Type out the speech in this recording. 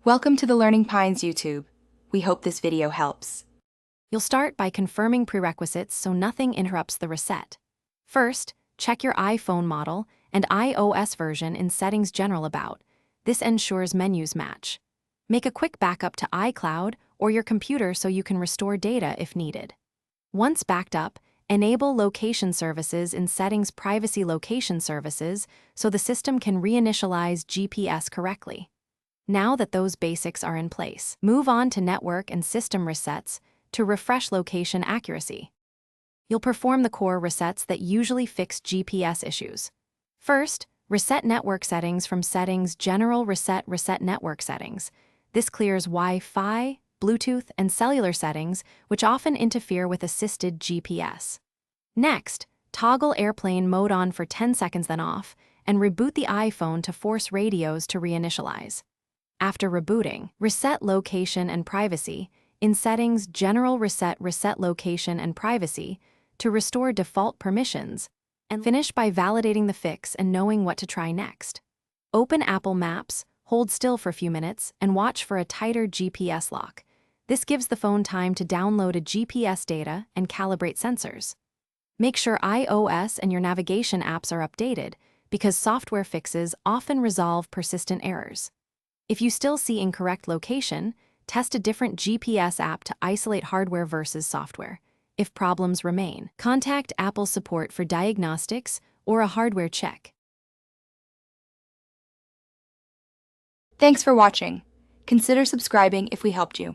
Welcome to the Learning Pines YouTube. We hope this video helps. You'll start by confirming prerequisites so nothing interrupts the reset. First, check your iPhone model and iOS version in Settings General About. This ensures menus match. Make a quick backup to iCloud or your computer so you can restore data if needed. Once backed up, enable Location Services in Settings Privacy Location Services so the system can reinitialize GPS correctly. Now that those basics are in place, move on to Network and System Resets to refresh location accuracy. You'll perform the core resets that usually fix GPS issues. First, reset network settings from Settings General Reset Network Settings. This clears Wi-Fi, Bluetooth, and cellular settings, which often interfere with assisted GPS. Next, toggle airplane mode on for 10 seconds then off, and reboot the iPhone to force radios to reinitialize. After rebooting, reset location and privacy in Settings General Reset Location and Privacy to restore default permissions, and finish by validating the fix and knowing what to try next. Open Apple Maps, hold still for a few minutes, and watch for a tighter GPS lock. This gives the phone time to download a GPS data and calibrate sensors. Make sure iOS and your navigation apps are updated, because software fixes often resolve persistent errors. If you still see incorrect location, test a different GPS app to isolate hardware versus software. If problems remain, contact Apple support for diagnostics or a hardware check. Thanks for watching. Consider subscribing if we helped you.